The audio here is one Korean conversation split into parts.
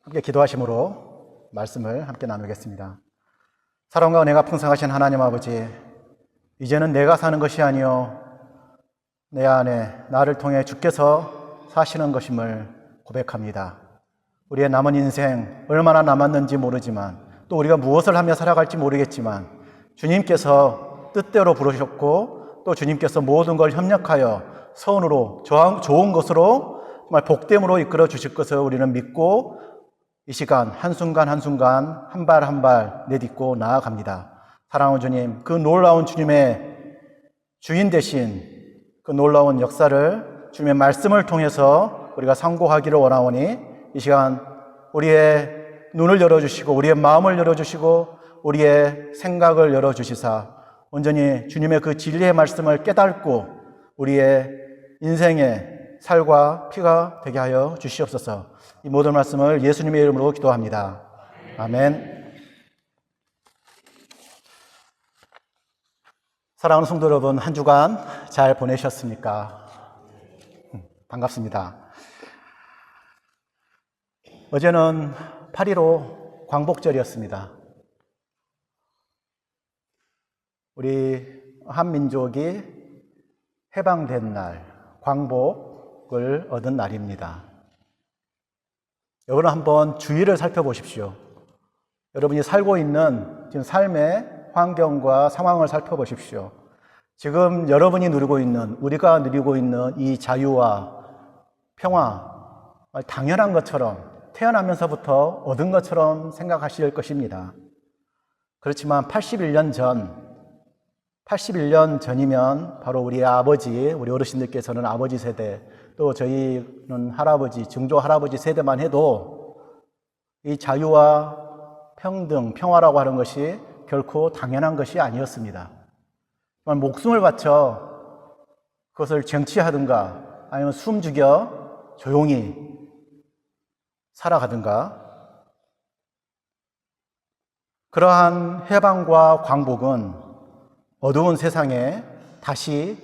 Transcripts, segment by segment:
함께 기도하심으로 말씀을 함께 나누겠습니다. 사랑과 은혜가 풍성하신 하나님 아버지, 이제는 내가 사는 것이 아니요 내 안에 나를 통해 주께서 사시는 것임을 고백합니다. 우리의 남은 인생 얼마나 남았는지 모르지만, 또 우리가 무엇을 하며 살아갈지 모르겠지만, 주님께서 뜻대로 부르셨고 또 주님께서 모든 걸 협력하여 선으로 좋은 것으로 정말 복됨으로 이끌어 주실 것을 우리는 믿고 이 시간 한순간 한순간 한 발 한 발 내딛고 나아갑니다. 사랑하는 주님, 그 놀라운 주님의 주인 되신 그 놀라운 역사를 주님의 말씀을 통해서 우리가 상고하기를 원하오니, 이 시간 우리의 눈을 열어주시고 우리의 마음을 열어주시고 우리의 생각을 열어주시사 온전히 주님의 그 진리의 말씀을 깨닫고 우리의 인생의 살과 피가 되게 하여 주시옵소서. 이 모든 말씀을 예수님의 이름으로 기도합니다. 아멘. 사랑하는 성도 여러분, 한 주간 잘 보내셨습니까? 반갑습니다. 어제는 8.15 광복절이었습니다. 우리 한민족이 해방된 날, 광복을 얻은 날입니다. 여러분 한번 주위를 살펴보십시오. 여러분이 살고 있는 지금 삶의 환경과 상황을 살펴보십시오. 지금 여러분이 누리고 있는, 우리가 누리고 있는 이 자유와 평화, 당연한 것처럼 태어나면서부터 얻은 것처럼 생각하실 것입니다. 그렇지만 81년 전이면 바로 우리의 아버지, 우리 어르신들께서는 아버지 세대, 또 저희는 할아버지, 증조 할아버지 세대만 해도 이 자유와 평등, 평화라고 하는 것이 결코 당연한 것이 아니었습니다. 목숨을 바쳐 그것을 쟁취하든가 아니면 숨 죽여 조용히 살아가든가, 그러한 해방과 광복은 어두운 세상에 다시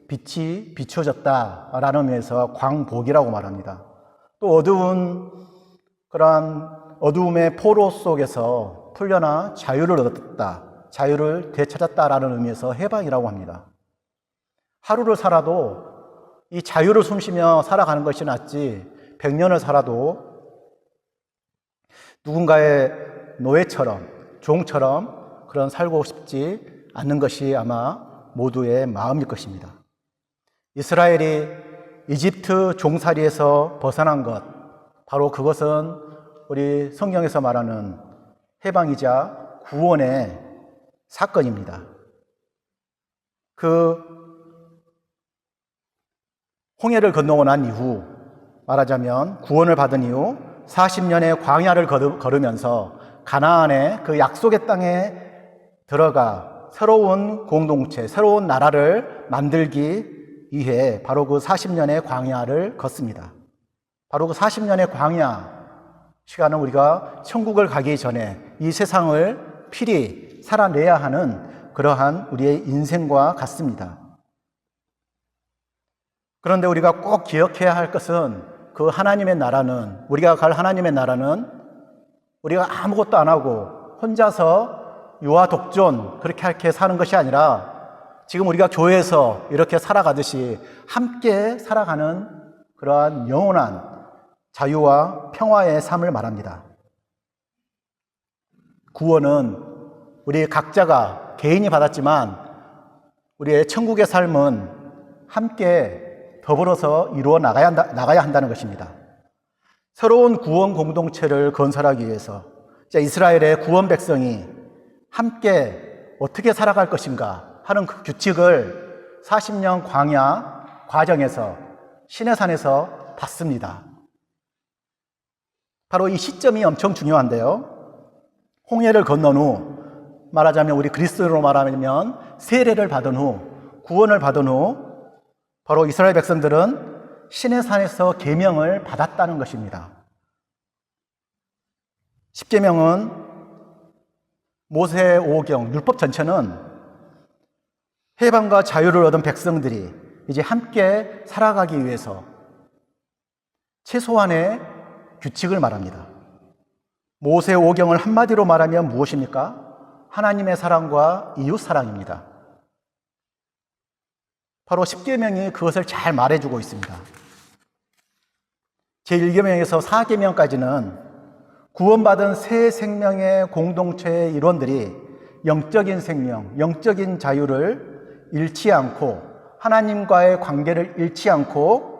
빛이 비춰졌다라는 의미에서 광복이라고 말합니다. 또 그러한 어두움의 포로 속에서 풀려나 자유를 얻었다, 자유를 되찾았다라는 의미에서 해방이라고 합니다. 하루를 살아도 이 자유를 숨쉬며 살아가는 것이 낫지, 100년을 살아도 누군가의 노예처럼, 종처럼 그런 살고 싶지 않는 것이 아마 모두의 마음일 것입니다. 이스라엘이 이집트 종살이에서 벗어난 것, 바로 그것은 우리 성경에서 말하는 해방이자 구원의 사건입니다. 그 홍해를 건너고 난 이후, 말하자면 구원을 받은 이후 40년의 광야를 걸으면서 가나안의 그 약속의 땅에 들어가 새로운 공동체, 새로운 나라를 만들기 위해 바로 그 40년의 광야를 걷습니다. 바로 그 40년의 광야 시간은 우리가 천국을 가기 전에 이 세상을 필히 살아내야 하는 그러한 우리의 인생과 같습니다. 그런데 우리가 꼭 기억해야 할 것은, 그 하나님의 나라는, 우리가 갈 하나님의 나라는 우리가 아무것도 안 하고 혼자서 유아 독존 그렇게 사는 것이 아니라, 지금 우리가 교회에서 이렇게 살아가듯이 함께 살아가는 그러한 영원한 자유와 평화의 삶을 말합니다. 구원은 우리 각자가 개인이 받았지만 우리의 천국의 삶은 함께 더불어서 이루어 나가야 한다는 것입니다. 새로운 구원 공동체를 건설하기 위해서 이스라엘의 구원 백성이 함께 어떻게 살아갈 것인가 하는 그 규칙을 40년 광야 과정에서 시내산에서 받습니다. 바로 이 시점이 엄청 중요한데요. 홍해를 건넌 후, 말하자면 우리 그리스도로 말하면 세례를 받은 후, 구원을 받은 후, 바로 이스라엘 백성들은 시내산에서 계명을 받았다는 것입니다. 십계명은 모세 5경, 율법 전체는 해방과 자유를 얻은 백성들이 이제 함께 살아가기 위해서 최소한의 규칙을 말합니다. 모세 오경을 한마디로 말하면 무엇입니까? 하나님의 사랑과 이웃 사랑입니다. 바로 십계명이 그것을 잘 말해주고 있습니다. 제1계명에서 4계명까지는 구원받은 새 생명의 공동체의 일원들이 영적인 생명, 영적인 자유를 잃지 않고 하나님과의 관계를 잃지 않고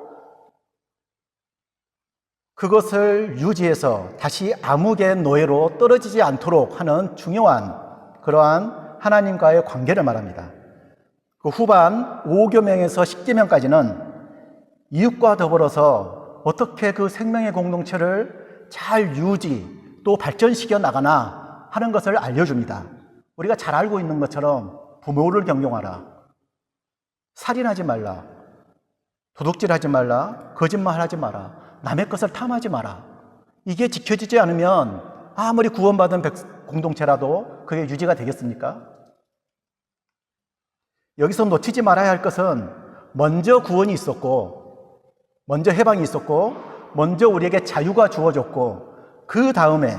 그것을 유지해서 다시 암흑의 노예로 떨어지지 않도록 하는 중요한 그러한 하나님과의 관계를 말합니다. 그 후반 5계명에서 10계명까지는 이웃과 더불어서 어떻게 그 생명의 공동체를 잘 유지 또 발전시켜 나가나 하는 것을 알려줍니다. 우리가 잘 알고 있는 것처럼 부모를 경경하라, 살인하지 말라, 도둑질하지 말라, 거짓말하지 마라, 남의 것을 탐하지 마라. 이게 지켜지지 않으면 아무리 구원받은 공동체라도 그게 유지가 되겠습니까? 여기서 놓치지 말아야 할 것은 먼저 구원이 있었고, 먼저 해방이 있었고, 먼저 우리에게 자유가 주어졌고, 그 다음에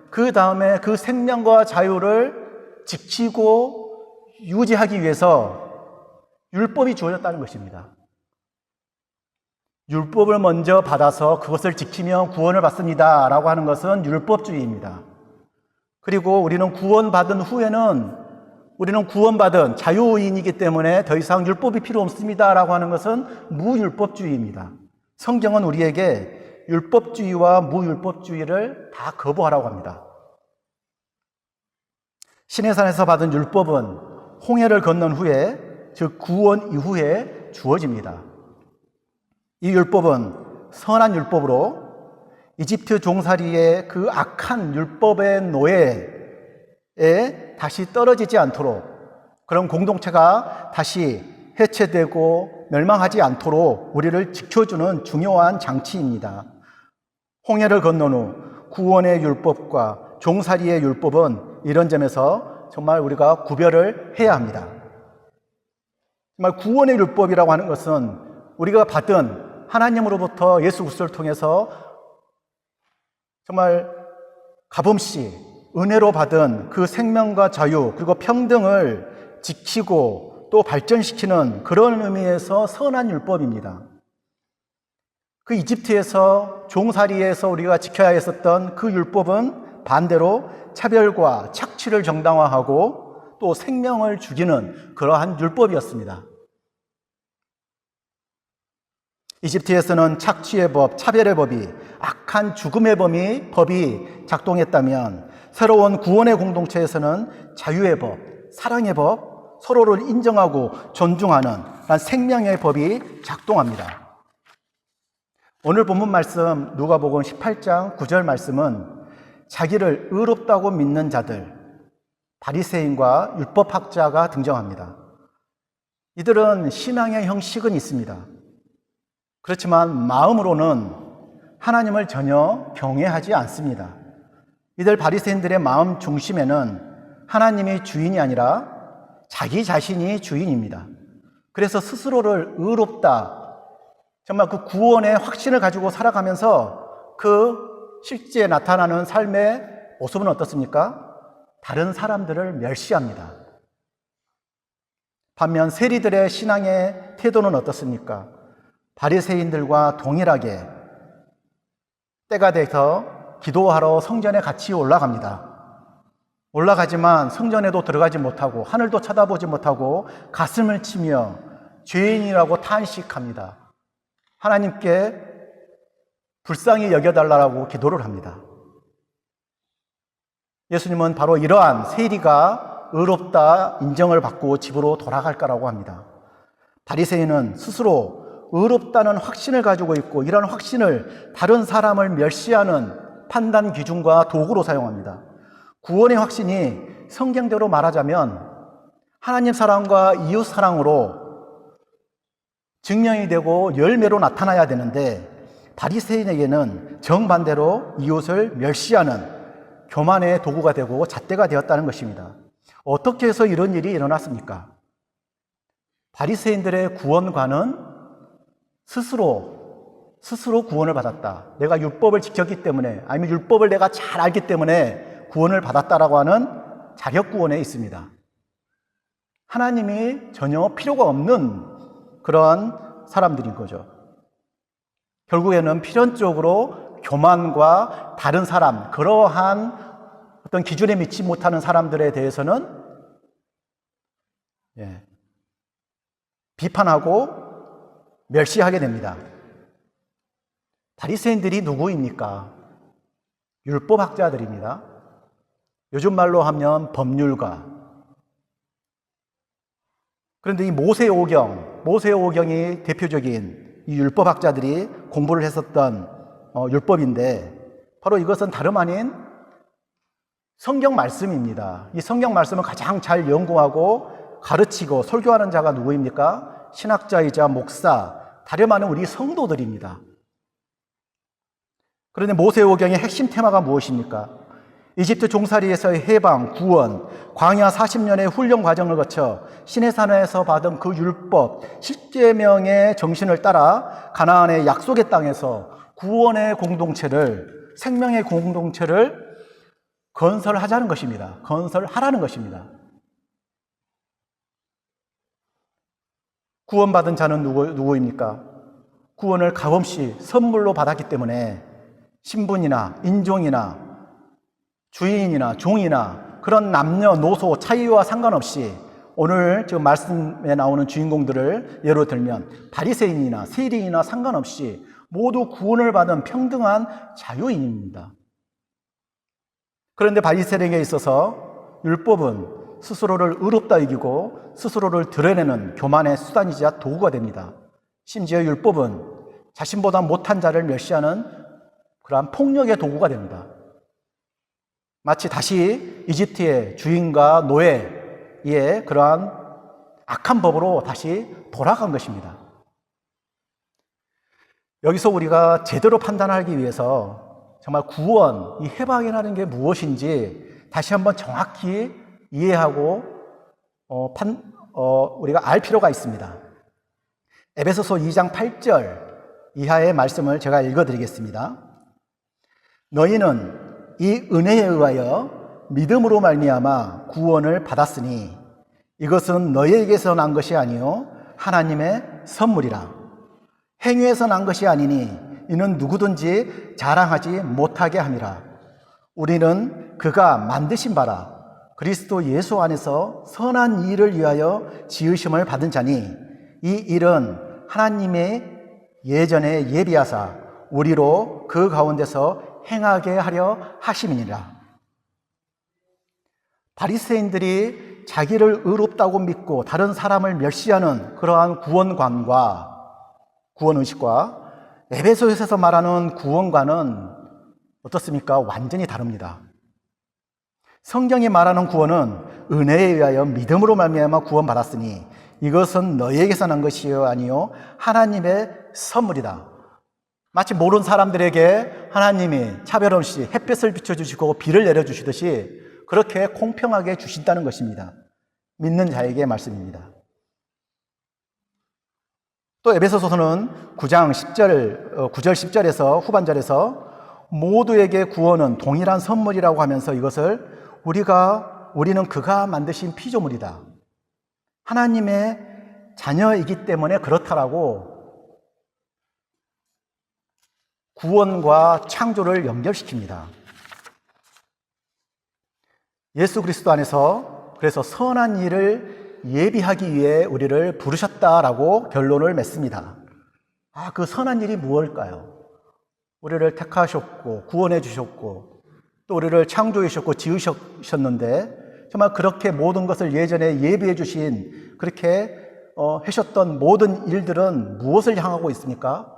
그 생명과 자유를 지키고 유지하기 위해서 율법이 주어졌다는 것입니다. 율법을 먼저 받아서 그것을 지키면 구원을 받습니다 라고 하는 것은 율법주의입니다. 그리고 우리는 구원받은 후에는 우리는 구원받은 자유인이기 때문에 더 이상 율법이 필요 없습니다 라고 하는 것은 무율법주의입니다. 성경은 우리에게 율법주의와 무율법주의를 다 거부하라고 합니다. 시내산에서 받은 율법은 홍해를 건넌 후에, 즉 구원 이후에 주어집니다. 이 율법은 선한 율법으로 이집트 종살이의 그 악한 율법의 노예에 다시 떨어지지 않도록, 그런 공동체가 다시 해체되고 멸망하지 않도록 우리를 지켜주는 중요한 장치입니다. 홍해를 건넌 후 구원의 율법과 종살이의 율법은 이런 점에서 정말 우리가 구별을 해야 합니다. 정말 구원의 율법이라고 하는 것은 우리가 받은 하나님으로부터 예수 그리스도를 통해서 정말 값없이 은혜로 받은 그 생명과 자유 그리고 평등을 지키고 또 발전시키는 그런 의미에서 선한 율법입니다. 그 이집트에서 종살이에서 우리가 지켜야 했었던 그 율법은 반대로 차별과 착취를 정당화하고 또 생명을 죽이는 그러한 율법이었습니다. 이집트에서는 착취의 법, 차별의 법이, 악한 죽음의 법이 작동했다면 새로운 구원의 공동체에서는 자유의 법, 사랑의 법, 서로를 인정하고 존중하는 생명의 법이 작동합니다. 오늘 본문 말씀 누가복음 18장 9절 말씀은 자기를 의롭다고 믿는 자들, 바리새인과 율법학자가 등장합니다. 이들은 신앙의 형식은 있습니다. 그렇지만 마음으로는 하나님을 전혀 경외하지 않습니다. 이들 바리새인들의 마음 중심에는 하나님이 주인이 아니라 자기 자신이 주인입니다. 그래서 스스로를 의롭다, 정말 그 구원의 확신을 가지고 살아가면서 그 실제 나타나는 삶의 모습은 어떻습니까? 다른 사람들을 멸시합니다. 반면 세리들의 신앙의 태도는 어떻습니까? 바리새인들과 동일하게 때가 돼서 기도하러 성전에 같이 올라갑니다. 올라가지만 성전에도 들어가지 못하고 하늘도 쳐다보지 못하고 가슴을 치며 죄인이라고 탄식합니다. 하나님께 불쌍히 여겨달라고 기도를 합니다. 예수님은 바로 이러한 세리가 의롭다 인정을 받고 집으로 돌아갈 거라고 합니다. 바리새인은 스스로 의롭다는 확신을 가지고 있고 이런 확신을 다른 사람을 멸시하는 판단 기준과 도구로 사용합니다. 구원의 확신이 성경대로 말하자면 하나님 사랑과 이웃 사랑으로 증명이 되고 열매로 나타나야 되는데 바리새인에게는 정반대로 이웃을 멸시하는 교만의 도구가 되고 잣대가 되었다는 것입니다. 어떻게 해서 이런 일이 일어났습니까? 바리새인들의 구원관은 스스로 스스로 구원을 받았다. 내가 율법을 지켰기 때문에, 아니면 율법을 내가 잘 알기 때문에 구원을 받았다라고 하는 자격 구원에 있습니다. 하나님이 전혀 필요가 없는 그런 사람들인 거죠. 결국에는 필연적으로 교만과 다른 사람, 그러한 어떤 기준에 미치 못하는 사람들에 대해서는 비판하고 멸시하게 됩니다. 바리새인들이 누구입니까? 율법학자들입니다. 요즘 말로 하면 법률가. 그런데 이 모세오경이 대표적인 이 율법학자들이 공부를 했었던 율법인데, 바로 이것은 다름 아닌 성경 말씀입니다. 이 성경 말씀을 가장 잘 연구하고 가르치고 설교하는 자가 누구입니까? 신학자이자 목사, 다름 아닌 우리 성도들입니다. 그런데 모세오경의 핵심 테마가 무엇입니까? 이집트 종살이에서의 해방, 구원, 광야 40년의 훈련 과정을 거쳐 시내산에서 받은 그 율법, 십계명의 정신을 따라 가나안의 약속의 땅에서 구원의 공동체를, 생명의 공동체를 건설하자는 것입니다. 건설하라는 것입니다. 구원받은 자는 누구입니까? 구원을 값없이 선물로 받았기 때문에 신분이나 인종이나 주인이나 종이나 그런 남녀노소 차이와 상관없이, 오늘 지금 말씀에 나오는 주인공들을 예로 들면 바리새인이나 세리인이나 상관없이 모두 구원을 받은 평등한 자유인입니다. 그런데 바리새인에게 있어서 율법은 스스로를 의롭다 여기고 스스로를 드러내는 교만의 수단이자 도구가 됩니다. 심지어 율법은 자신보다 못한 자를 멸시하는 그러한 폭력의 도구가 됩니다. 마치 다시 이집트의 주인과 노예의 그러한 악한 법으로 다시 돌아간 것입니다. 여기서 우리가 제대로 판단하기 위해서 정말 구원, 이 해방이라는 게 무엇인지 다시 한번 정확히 이해하고 우리가 알 필요가 있습니다. 에베소서 2장 8절 이하의 말씀을 제가 읽어드리겠습니다. 너희는 이 은혜에 의하여 믿음으로 말미암아 구원을 받았으니 이것은 너희에게서 난 것이 아니요 하나님의 선물이라. 행위에서 난 것이 아니니 이는 누구든지 자랑하지 못하게 함이라. 우리는 그가 만드신 바라 그리스도 예수 안에서 선한 일을 위하여 지으심을 받은 자니 이 일은 하나님의 예전에 예비하사 우리로 그 가운데서 행하게 하려 하심이니라. 바리새인들이 자기를 의롭다고 믿고 다른 사람을 멸시하는 그러한 구원관과 구원의식과 에베소에서 말하는 구원관은 어떻습니까? 완전히 다릅니다. 성경이 말하는 구원은 은혜에 의하여 믿음으로 말미암아 구원받았으니 이것은 너희에게서 난 것이요 아니요 하나님의 선물이다. 마치 모르는 사람들에게 하나님이 차별 없이 햇볕을 비춰주시고 비를 내려주시듯이 그렇게 공평하게 주신다는 것입니다. 믿는 자에게 말씀입니다. 또 에베소서는 9장 9절 10절에서 후반절에서 모두에게 구원은 동일한 선물이라고 하면서 이것을 우리는 그가 만드신 피조물이다. 하나님의 자녀이기 때문에 그렇다라고 구원과 창조를 연결시킵니다. 예수 그리스도 안에서 그래서 선한 일을 예비하기 위해 우리를 부르셨다라고 결론을 맺습니다. 그 선한 일이 무엇일까요? 우리를 택하셨고 구원해 주셨고 또 우리를 창조해 주셨고 지으셨는데 정말 그렇게 모든 것을 예전에 예비해 주신 그렇게 하셨던 모든 일들은 무엇을 향하고 있습니까?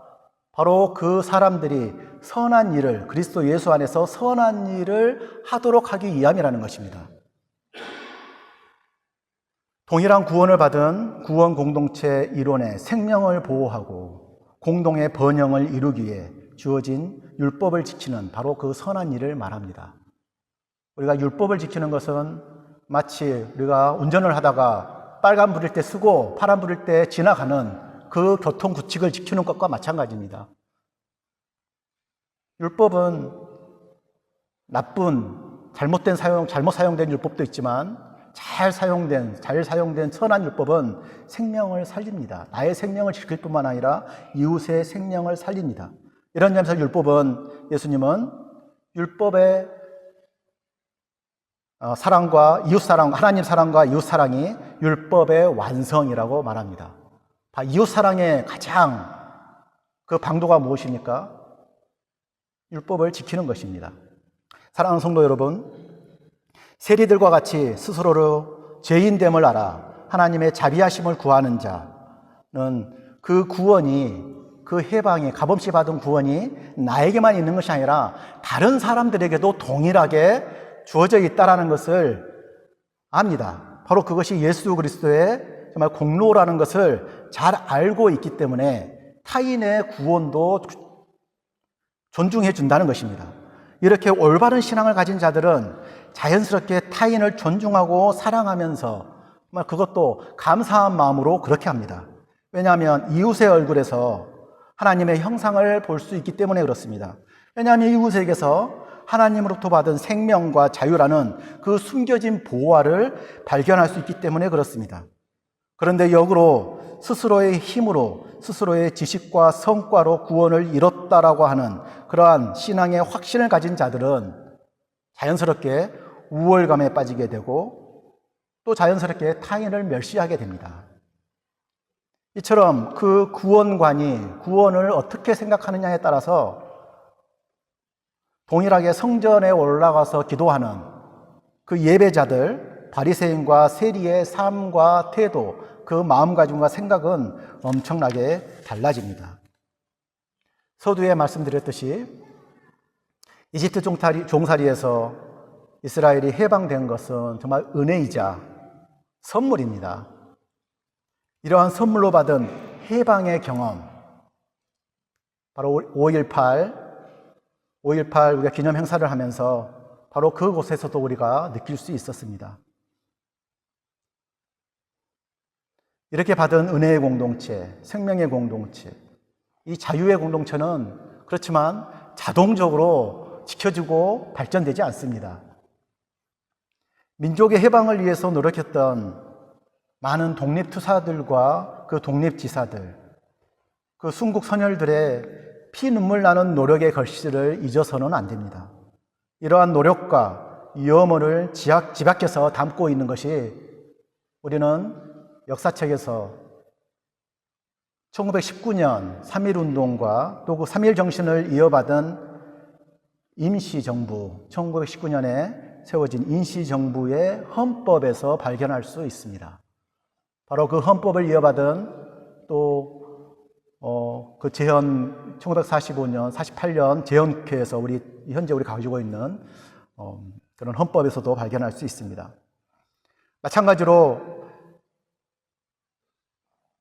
바로 그 사람들이 선한 일을 그리스도 예수 안에서 선한 일을 하도록 하기 위함이라는 것입니다. 동일한 구원을 받은 구원 공동체 일원의 생명을 보호하고 공동의 번영을 이루기 위해 주어진 율법을 지키는 바로 그 선한 일을 말합니다. 우리가 율법을 지키는 것은 마치 우리가 운전을 하다가 빨간 불일 때 쓰고 파란 불일 때 지나가는 그 교통 규칙을 지키는 것과 마찬가지입니다. 율법은 나쁜, 잘못 사용된 율법도 있지만 잘 사용된 선한 율법은 생명을 살립니다. 나의 생명을 지킬 뿐만 아니라 이웃의 생명을 살립니다. 이런 점에서 예수님은 율법의 사랑과 이웃사랑, 하나님 사랑과 이웃사랑이 율법의 완성이라고 말합니다. 이웃사랑의 가장 그 방도가 무엇입니까? 율법을 지키는 것입니다. 사랑하는 성도 여러분, 세리들과 같이 스스로로 죄인됨을 알아 하나님의 자비하심을 구하는 자는 그 구원이, 그 해방이, 값없이 받은 구원이 나에게만 있는 것이 아니라 다른 사람들에게도 동일하게 주어져 있다는 것을 압니다. 바로 그것이 예수 그리스도의 정말 공로라는 것을 잘 알고 있기 때문에 타인의 구원도 존중해 준다는 것입니다. 이렇게 올바른 신앙을 가진 자들은 자연스럽게 타인을 존중하고 사랑하면서 그것도 감사한 마음으로 그렇게 합니다. 왜냐하면 이웃의 얼굴에서 하나님의 형상을 볼 수 있기 때문에 그렇습니다. 왜냐하면 이웃에게서 하나님으로부터 받은 생명과 자유라는 그 숨겨진 보화를 발견할 수 있기 때문에 그렇습니다. 그런데 역으로 스스로의 힘으로, 스스로의 지식과 성과로 구원을 이뤘다라고 하는 그러한 신앙의 확신을 가진 자들은 자연스럽게 우월감에 빠지게 되고 또 자연스럽게 타인을 멸시하게 됩니다. 이처럼 그 구원관이 구원을 어떻게 생각하느냐에 따라서 동일하게 성전에 올라가서 기도하는 그 예배자들, 바리새인과 세리의 삶과 태도, 그 마음가짐과 생각은 엄청나게 달라집니다. 서두에 말씀드렸듯이 이집트 종살이에서 이스라엘이 해방된 것은 정말 은혜이자 선물입니다. 이러한 선물로 받은 해방의 경험, 바로 5.18 우리가 기념 행사를 하면서 바로 그곳에서도 우리가 느낄 수 있었습니다. 이렇게 받은 은혜의 공동체, 생명의 공동체, 이 자유의 공동체는 그렇지만 자동적으로 지켜지고 발전되지 않습니다. 민족의 해방을 위해서 노력했던 많은 독립투사들과 그 독립지사들, 그 순국 선열들의 피눈물 나는 노력의 결실을 잊어서는 안 됩니다. 이러한 노력과 염원을 집약해서 담고 있는 것이 우리는 역사책에서 1919년 3.1운동과 또 그 3.1 정신을 이어받은 임시정부, 1919년에 세워진 임시정부의 헌법에서 발견할 수 있습니다. 바로 그 헌법을 이어받은 또 그 재헌 1945년, 48년 재헌회에서 현재 우리 가지고 있는 그런 헌법에서도 발견할 수 있습니다. 마찬가지로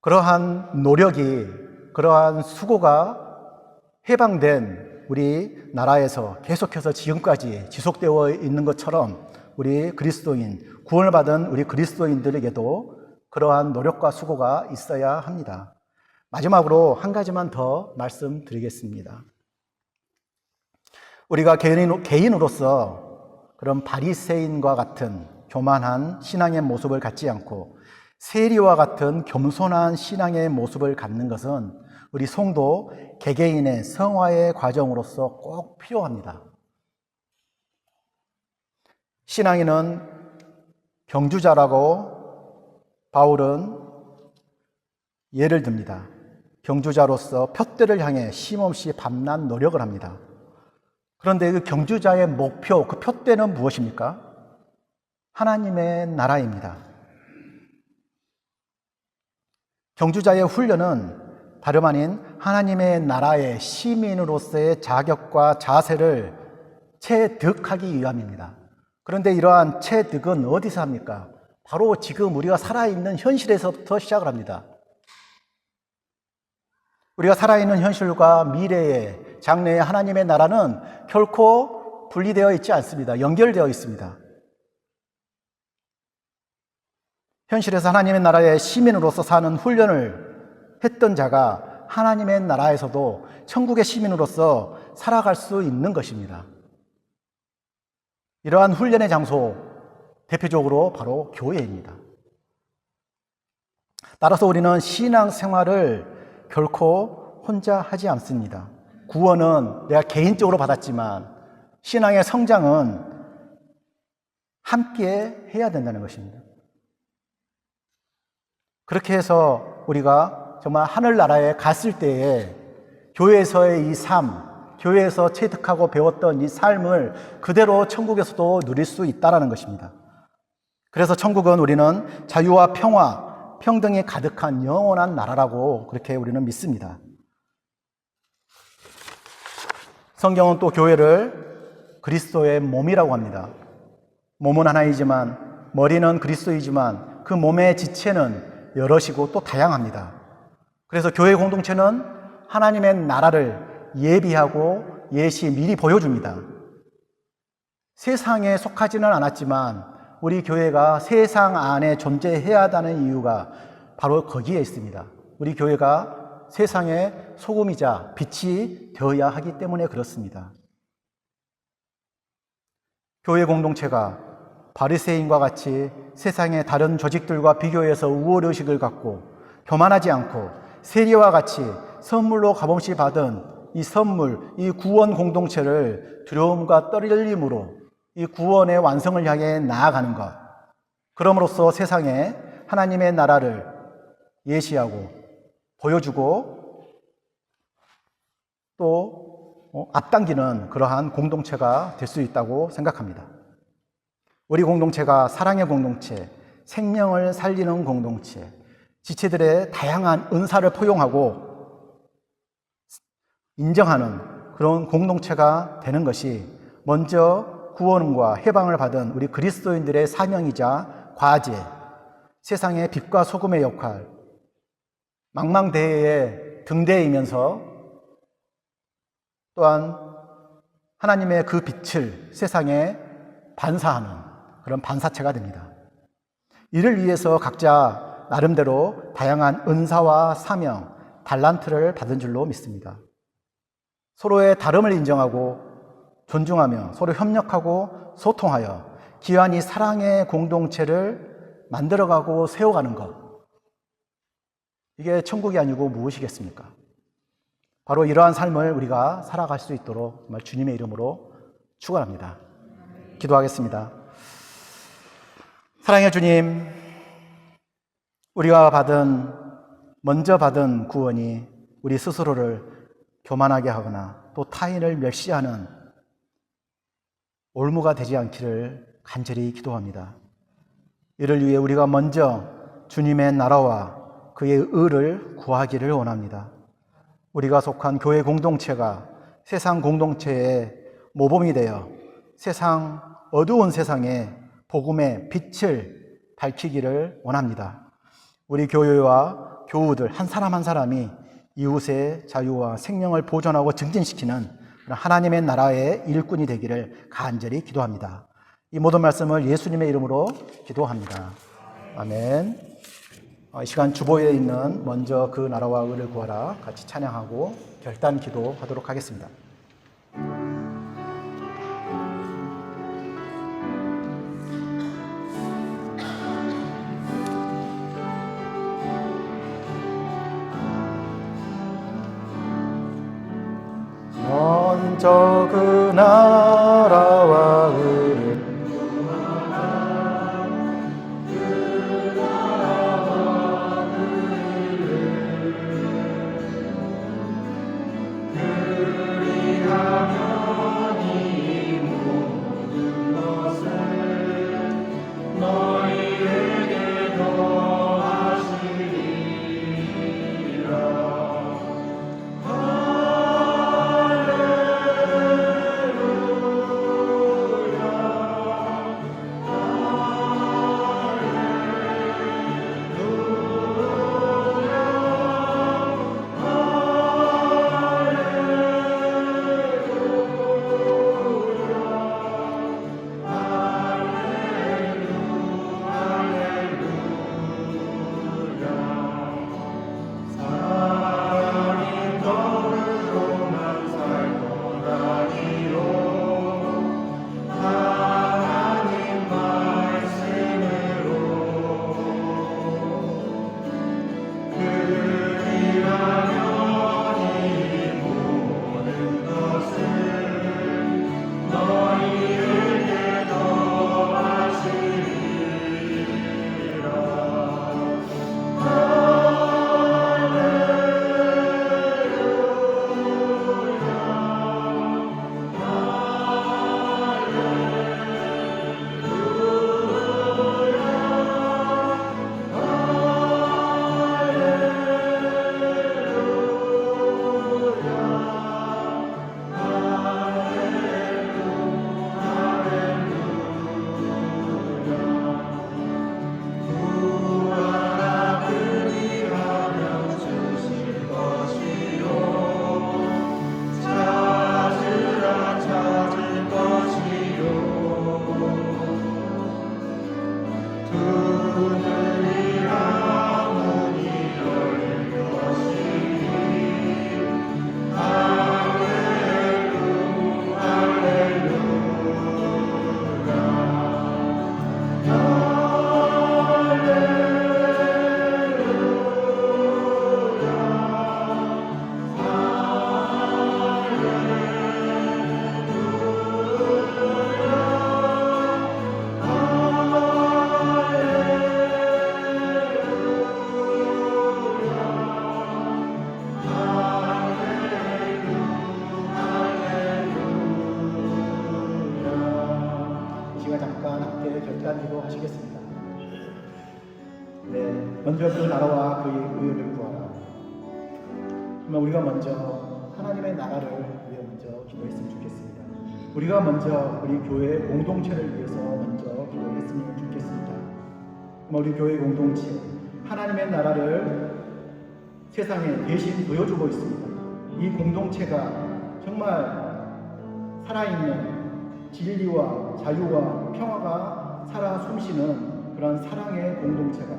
그러한 노력이, 그러한 수고가 해방된 우리 나라에서 계속해서 지금까지 지속되어 있는 것처럼 우리 그리스도인, 구원을 받은 우리 그리스도인들에게도 그러한 노력과 수고가 있어야 합니다. 마지막으로 한 가지만 더 말씀드리겠습니다. 우리가 개인으로서 그런 바리새인과 같은 교만한 신앙의 모습을 갖지 않고 세리와 같은 겸손한 신앙의 모습을 갖는 것은 우리 성도 개개인의 성화의 과정으로서 꼭 필요합니다. 신앙인은 경주자라고 바울은 예를 듭니다. 경주자로서 푯대를 향해 쉼없이 밤낮 노력을 합니다. 그런데 그 경주자의 목표, 그 푯대는 무엇입니까? 하나님의 나라입니다. 경주자의 훈련은 다름 아닌 하나님의 나라의 시민으로서의 자격과 자세를 체득하기 위함입니다. 그런데 이러한 체득은 어디서 합니까? 바로 지금 우리가 살아있는 현실에서부터 시작을 합니다. 우리가 살아있는 현실과 미래의 장래의 하나님의 나라는 결코 분리되어 있지 않습니다. 연결되어 있습니다. 현실에서 하나님의 나라의 시민으로서 사는 훈련을 했던 자가 하나님의 나라에서도 천국의 시민으로서 살아갈 수 있는 것입니다. 이러한 훈련의 장소, 대표적으로 바로 교회입니다. 따라서 우리는 신앙생활을 결코 혼자 하지 않습니다. 구원은 내가 개인적으로 받았지만 신앙의 성장은 함께 해야 된다는 것입니다. 그렇게 해서 우리가 정말 하늘나라에 갔을 때에 교회에서의 이 삶, 교회에서 체득하고 배웠던 이 삶을 그대로 천국에서도 누릴 수 있다는 것입니다. 그래서 천국은 우리는 자유와 평화, 평등이 가득한 영원한 나라라고 그렇게 우리는 믿습니다. 성경은 또 교회를 그리스도의 몸이라고 합니다. 몸은 하나이지만 머리는 그리스도이지만 그 몸의 지체는 여럿이고 또 다양합니다. 그래서 교회 공동체는 하나님의 나라를 예비하고 예시 미리 보여줍니다. 세상에 속하지는 않았지만 우리 교회가 세상 안에 존재해야 한다는 이유가 바로 거기에 있습니다. 우리 교회가 세상의 소금이자 빛이 되어야 하기 때문에 그렇습니다. 교회 공동체가 바리새인과 같이 세상의 다른 조직들과 비교해서 우월의식을 갖고 교만하지 않고 세리와 같이 선물로 값없이 받은 이 선물, 이 구원 공동체를 두려움과 떨림으로 이 구원의 완성을 향해 나아가는 것, 그럼으로써 세상에 하나님의 나라를 예시하고 보여주고 또 앞당기는 그러한 공동체가 될 수 있다고 생각합니다. 우리 공동체가 사랑의 공동체, 생명을 살리는 공동체, 지체들의 다양한 은사를 포용하고 인정하는 그런 공동체가 되는 것이 먼저 구원과 해방을 받은 우리 그리스도인들의 사명이자 과제, 세상의 빛과 소금의 역할, 망망대해의 등대이면서 또한 하나님의 그 빛을 세상에 반사하는 그런 반사체가 됩니다. 이를 위해서 각자 나름대로 다양한 은사와 사명, 달란트를 받은 줄로 믿습니다. 서로의 다름을 인정하고 존중하며 서로 협력하고 소통하여 귀한 이 사랑의 공동체를 만들어가고 세워가는 것, 이게 천국이 아니고 무엇이겠습니까? 바로 이러한 삶을 우리가 살아갈 수 있도록 정말 주님의 이름으로 축원합니다. 기도하겠습니다. 사랑의 주님, 우리가 먼저 받은 구원이 우리 스스로를 교만하게 하거나 또 타인을 멸시하는 올무가 되지 않기를 간절히 기도합니다. 이를 위해 우리가 먼저 주님의 나라와 그의 의를 구하기를 원합니다. 우리가 속한 교회 공동체가 세상 공동체의 모범이 되어 어두운 세상에 복음의 빛을 밝히기를 원합니다. 우리 교회와 교우들 한 사람 한 사람이 이웃의 자유와 생명을 보존하고 증진시키는 하나님의 나라의 일꾼이 되기를 간절히 기도합니다. 이 모든 말씀을 예수님의 이름으로 기도합니다. 아멘. 이 시간 주보에 있는 먼저 그 나라와 의를 구하라 같이 찬양하고 결단 기도하도록 하겠습니다. 먼저 그 나라와 의를 잠깐 함께 결단기도 하시겠습니다. 네, 먼저 그 나라와 그의 의를 구하라. 정말 우리가 먼저 하나님의 나라를 위해 먼저 기도했으면 좋겠습니다. 우리가 먼저 우리 교회 공동체를 위해서 먼저 기도했으면 좋겠습니다. 정말 우리 교회 공동체 하나님의 나라를 세상에 대신 보여주고 있습니다. 이 공동체가 정말 살아있는 진리와 자유와 평화가 살아 숨쉬는 그런 사랑의 공동체가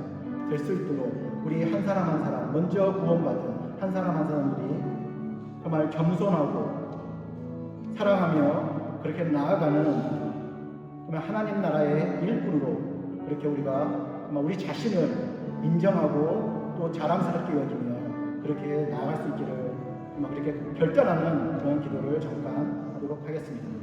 될 수 있도록 우리 한 사람 한 사람 먼저 구원받은 한 사람 한 사람들이 정말 겸손하고 사랑하며 그렇게 나아가는 정말 하나님 나라의 일꾼으로 그렇게 우리가 정말 우리 자신을 인정하고 또 자랑스럽게 여기며 그렇게 나아갈 수 있기를 정말 그렇게 결단하는 그런 기도를 잠깐 하도록 하겠습니다.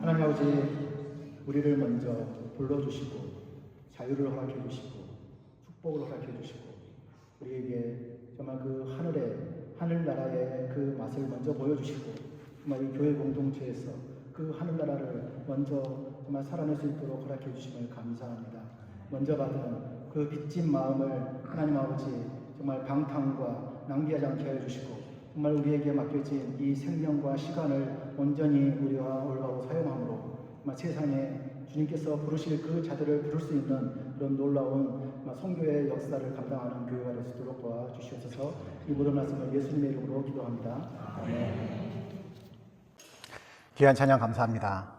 하나님 아버지, 우리를 먼저 불러주시고 자유를 허락해 주시고 축복을 허락해 주시고 우리에게 정말 그 하늘나라의 그 맛을 먼저 보여주시고 정말 이 교회 공동체에서 그 하늘나라를 먼저 정말 살아낼 수 있도록 허락해 주심을 감사합니다. 먼저 받은 그 빚진 마음을 하나님 아버지 정말 방탕과 낭비하지 않게 하여 주시고 정말 우리에게 맡겨진 이 생명과 시간을 온전히 우리와 올바로 사용함으로 정말 세상에 주님께서 부르실 그 자들을 부를 수 있는 그런 놀라운 선교의 역사를 감당하는 교회가 될 수 있도록 도와주시옵소서. 이 모든 말씀을 예수님의 이름으로 기도합니다. 아멘. 귀한 찬양 감사합니다.